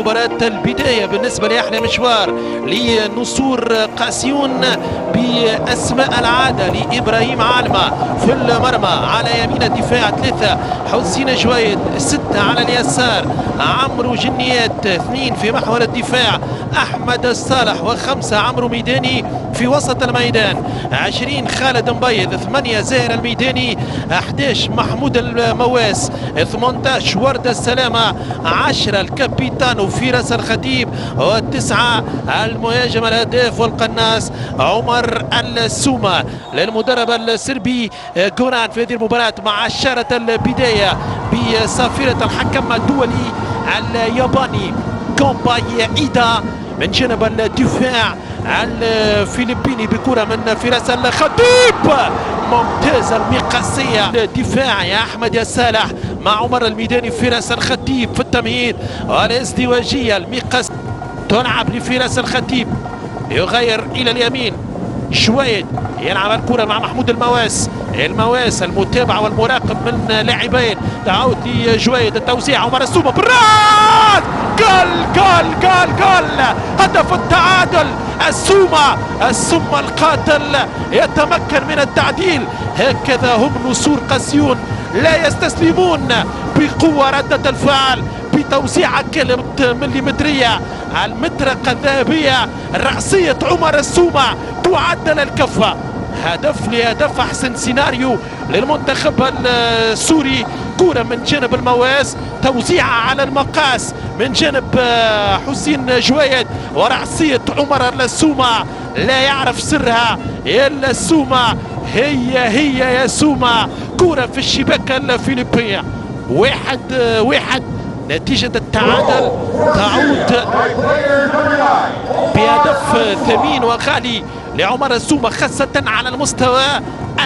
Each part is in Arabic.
المباراة البداية بالنسبة لأحلى مشوار لنصور قاسيون بأسماء العادة لإبراهيم عالمة في المرمى، على يمين الدفاع 3 حسين جويد، 6 على اليسار عمرو جنيات، 2 في محور الدفاع أحمد الصالح، و5 عمرو ميداني في وسط الميدان، 20 خالد مبيض، 8 زاهر الميداني، 11 محمود المواس، 18 ورد السلامة، 10 الكابيتانو فراس الخطيب، و9 المهاجم الهداف والقناص عمر السومة. للمدرب السربي جوران في هذه المباراة مع إشارة البداية بصافرة الحكم الدولي الياباني كومباي إيدا من جانب الدفاع الفلبيني بكرة من فراس الخطيب ممتازة المقاسية الدفاع يا أحمد يا صالح مع عمر الميداني. فراس الخطيب في التمهيد والازدواجية المقاس تلعب لفراس الخطيب، يغير إلى اليمين شويد، يلعب الكرة مع محمود المواس، المتابعة والمراقب من لاعبين، تعود لجويد، التوزيع عمر السومة بالراس، جول هدف التعادل. السومة القاتل يتمكن من التعديل. هكذا هم نصور قاسيون، لا يستسلمون، بقوة ردة الفعل، بتوزيعة مليمترية، المطرقة الذهبية، رأسية عمر السومة تعدل الكفة. هدف لهدف، أحسن سيناريو للمنتخب السوري. كرة من جانب المواس، توزيعة على المقاس من جانب حسين جويد، ورأسية عمر السومة لا يعرف سرها إلا السومة. هي يا سومة، كرة في الشباك الفلبينية، 1-1 نتيجة التعادل تعود بهدف ثمين وغالي لعمر السومة، خاصة على المستوى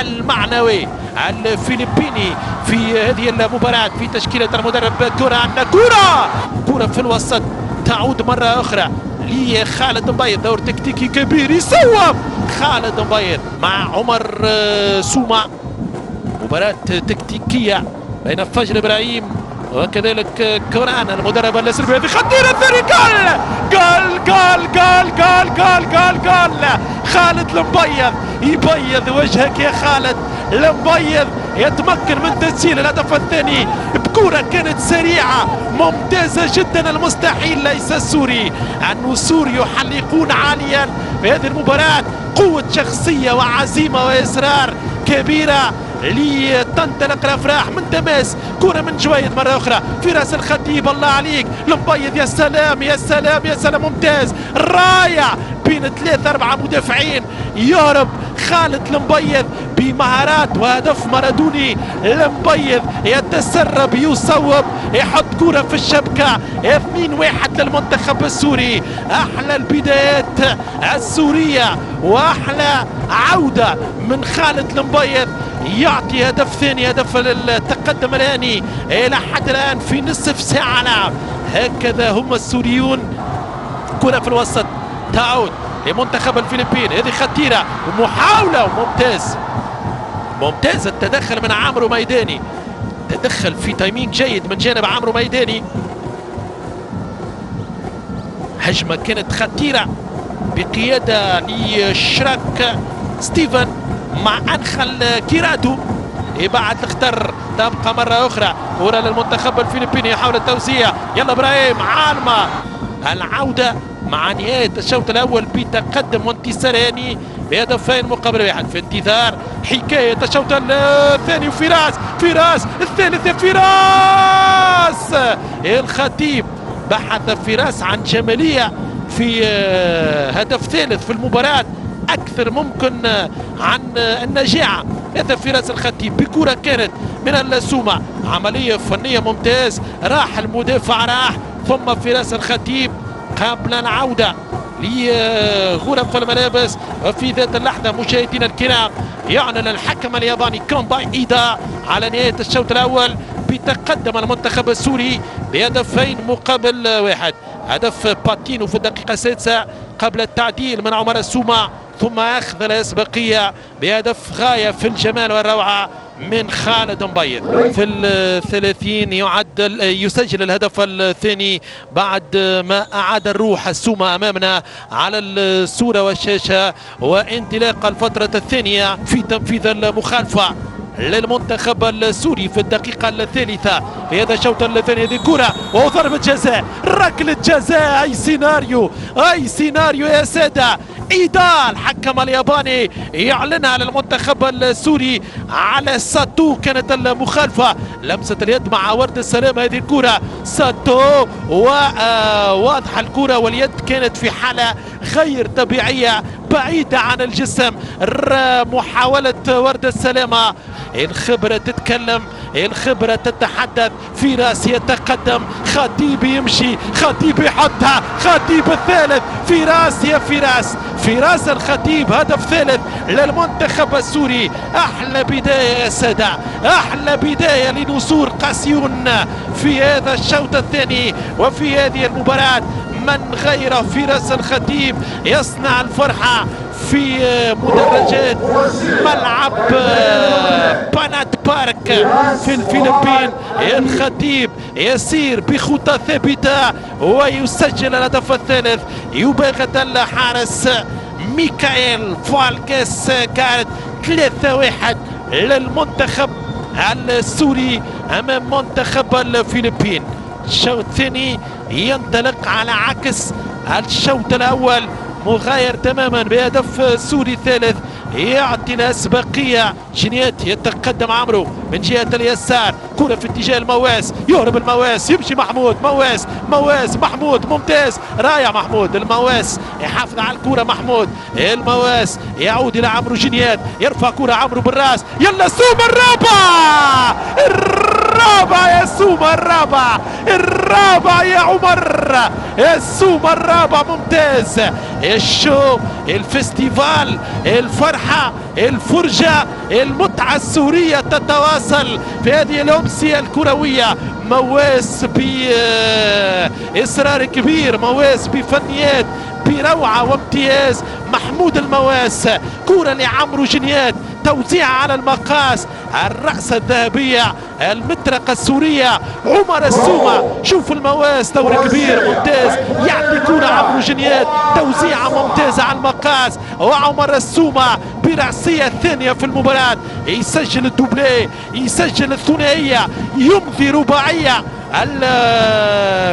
المعنوي. الفلبيني في هذه المباراة في تشكيلة المدرب كرة في الوسط، تعود مرة أخرى لخالد مبيض، دور تكتيكي كبير، يصوب خالد مبيض مع عمر سومة. مباراة تكتيكية بين فجر إبراهيم وكذلك كوران المدرب السربي. هذه خطيرة، الثاني جول. خالد المبيض يبيض وجهك يا خالد. المبيض يتمكن من تسجيل الهدف الثاني بكرة كانت سريعة ممتازة جدا. المستحيل ليس السوري، النسور يحلقون عاليا في هذه المباراة، قوة شخصية وعزيمة وإصرار كبيرة لتنطلق الافراح من تماس. كرة من جويد مرة اخرى، فراس الخطيب الله عليك، المبيض يا سلام ممتاز، رايع بين 3-4 مدافعين، يهرب خالد المبيض بمهارات وهدف مارادوني. المبيض يتسرب، يصوب، يحط كرة في الشبكة، 2-1 للمنتخب السوري. احلى البدايات السورية واحلى عودة من خالد المبيض، يعطي هدف ثاني، هدف التقدم الآني إلى حد الآن في نصف ساعة لعب. هكذا هم السوريون. كرة في الوسط تعود لمنتخب الفلبين، هذه خطيرة ومحاولة، ممتاز التدخل من عمرو ميداني، تدخل في تايمينج جيد من جانب عمرو ميداني. هجمة كانت خطيرة بقيادة لشراك ستيفن مع أنخل كيرادو، يبعد الخطر، تبقى مرة أخرى كرة للمنتخب الفلبيني، يحاول التوزيع، يلا إبراهيم عالمة. العودة مع نهاية الشوط الأول بتقدم وانتصار هاني بهدفين مقابل 1 في انتظار حكاية الشوط الثاني. فراس الثالث، فراس الخطيب بحث فراس عن جمالية في هدف ثالث في المباراة، أكثر ممكن عن النجاعة. هذا فراس الخطيب بكرة كانت من السومة، عملية فنية ممتاز، راح المدافع ثم فراس الخطيب قبل العودة لغرف الملابس. وفي ذات اللحظة مشاهدينا الكرام يعلن الحكم الياباني كومباي إيدا على نهاية الشوط الأول بتقدم المنتخب السوري بهدفين مقابل 1. هدف باتينو في الدقيقة 6 قبل التعديل من عمر السومة، ثم أخذ الأسبقية بهدف غاية في الجمال والروعة من خالد مبيض في الثلاثين يسجل الهدف الثاني بعد ما أعاد الروح السومة أمامنا على الصورة والشاشة، وانطلاق الفترة الثانية في تنفيذ المخالفة للمنتخب السوري في الدقيقة الثالثة في هذا الشوط الثاني. هذه الكرة وضربة جزاء، ركلة جزاء، أي سيناريو يا سادة. إيدال حكم الياباني يعلنها للمنتخب السوري على ساتو. كانت المخالفة لمسة اليد مع ورد السلام. هذه الكرة ساتو وواضحة الكرة، واليد كانت في حالة غير طبيعية بعيدة عن الجسم. محاولة ورد السلامة. الخبرة تتكلم، الخبرة تتحدث. فراس يتقدم، خطيب يمشي، خطيب يحطها، خطيب الثالث. فراس يا فراس الخطيب، هدف ثالث للمنتخب السوري. أحلى بداية يا سادة، أحلى بداية لنسور قاسيون في هذا الشوط الثاني وفي هذه المباراة. من غير فراس الخطيب يصنع الفرحة في مدرجات ملعب بانات بارك في الفلبين. الخطيب يسير بخطى ثابتة ويسجل الهدف الثالث. يباغت الحارس ميكائيل فالكيس. كانت 3-1 للمنتخب السوري أمام منتخب الفلبين. الشوط الثاني ينطلق على عكس الشوط الأول، مغاير تماما بهدف سوري ثالث يعطي الأسبقية. جنيات يتقدم عمرو من جهة اليسار، كرة في اتجاه المواس، يهرب المواس، يمشي محمود، مواس محمود ممتاز، رائع محمود. المواس يحافظ على الكرة، محمود المواس يعود إلى عمرو جنيات، يرفع كرة عمرو بالراس، يلا سوم الرابع يا سومة، الرابع يا عمر، السومة الرابع ممتاز. الشو، الفستيفال، الفرحة، الفرجة، المتعة السورية تتواصل في هذه الأمسية الكروية. مواس بإصرار كبير، مواس بفنيات، بروعة وامتياز. محمود المواس، كرة لعمرو جنيات، توزيع على المقاس، الرأسة الذهبية، المطرقة السورية، عمر السومة. شوف المواس دور كبير ممتاز، يعطي كرة عمرو جنيات، توزيعة ممتازة على المقاس. وعمر السومة برأسية الثانية في المباراة يسجل الدوبلي، يسجل الثنائية، يمضي رباعية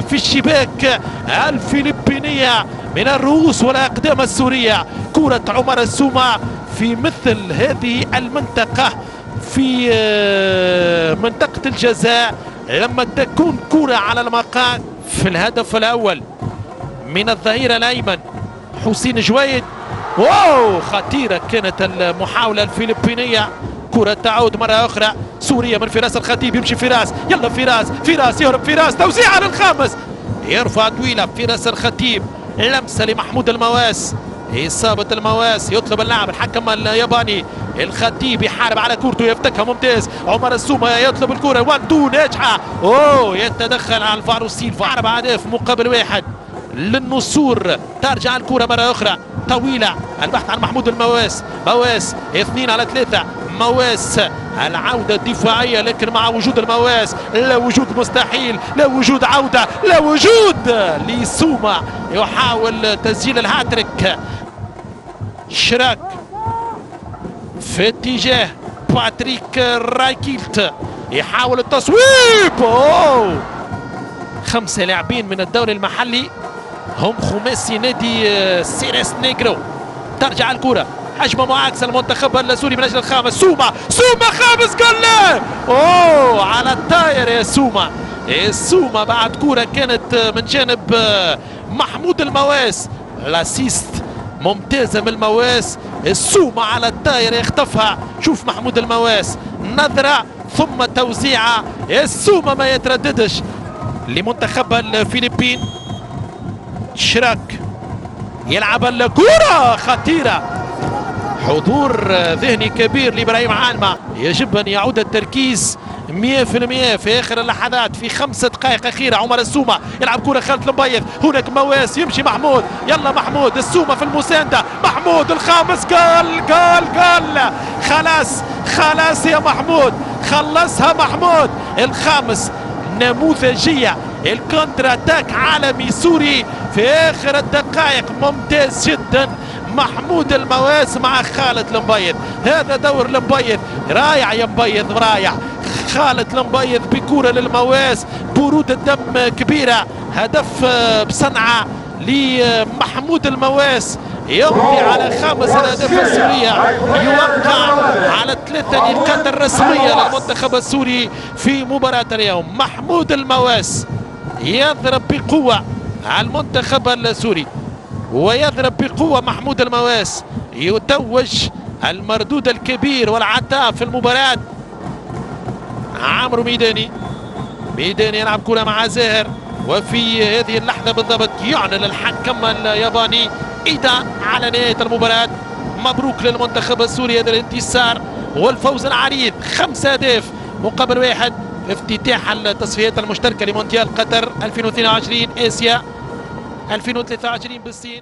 في الشباك الفلبينية من الرؤوس والأقدام السورية. كرة عمر السومة في مثل هذه المنطقة، في منطقة الجزاء، لما تكون كرة على المقاس. في الهدف الأول من الظهير الأيمن حسين جويد، واو خطيرة كانت المحاولة الفلبينية. كرة تعود مرة أخرى سورية من فراس الخطيب، يمشي فراس، يلا فراس يهرب، فراس توزيع على الخامس، يرفع طويلة فراس الخطيب، لمسة لمحمود المواس، إصابة المواس، يطلب اللاعب الحكم الياباني. الخطيب يحارب على كورته، يفتكها ممتاز. عمر السومة يطلب الكرة 1-2 ناجحة، يتدخل على الفارو سيلفا. 4 أهداف مقابل 1 للنسور. ترجع الكرة مرة أخرى طويلة، البحث عن محمود المواس، مواس 2-3. مواس العودة الدفاعية، لكن مع وجود المواس لا وجود مستحيل، لا وجود عودة، لا وجود لسومة يحاول تسجيل الهاتريك. شراك في اتجاه باتريك رايكيلت يحاول التصويب. 5 لاعبين من الدوري المحلي هم خماسي نادي سيريس نيجرو. ترجع الكرة، هجمة معاكسة المنتخب السوري من اجل الخامس. سومة خامس جول، على الطاير يا سومة. السومة بعد كرة كانت من جانب محمود المواس، الاسيست ممتازة من المواس. السومة على الطاير يخطفها. شوف محمود المواس، نظرة ثم توزيعة. السومة ما يترددش لمنتخب الفلبين. شراك يلعب الكرة خطيرة، حضور ذهني كبير لإبراهيم عالمة. يجب أن يعود التركيز 100% في آخر اللحظات، في 5 دقائق أخيرة. عمر السومة يلعب كرة خالد المبيض، هناك مواس، يمشي محمود، يلا محمود، السومة في المساندة، محمود الخامس، جول. خلاص خلاص يا محمود، خلصها محمود. الخامس نموذجية، الكونتر اتاك عالمي سوري في اخر الدقائق، ممتاز جدا محمود المواس مع خالد المبيض. هذا دور المبيض، رائع يا مبيض رائع. خالد المبيض بكرة للمواس، برودة دم كبيرة، هدف بصنعة لمحمود المواس، يمضي على 5 الاهداف السورية، يوقع على 3 نقاط الرسمية للمنتخب السوري في مباراة اليوم. محمود المواس يضرب بقوة على المنتخب السوري، ويضرب بقوة محمود المواس، يتوج المردود الكبير والعتاء في المباراة. عمرو ميداني يلعب كرة مع زاهر، وفي هذه اللحظة بالضبط يعلن الحكم الياباني إيدا على نهاية المباراة. مبروك للمنتخب السوري هذا الانتصار والفوز العريض، 5 أهداف مقابل 1 في افتتاح التصفيات المشتركة لمونديال قطر 2022 آسيا 2023 بالصين.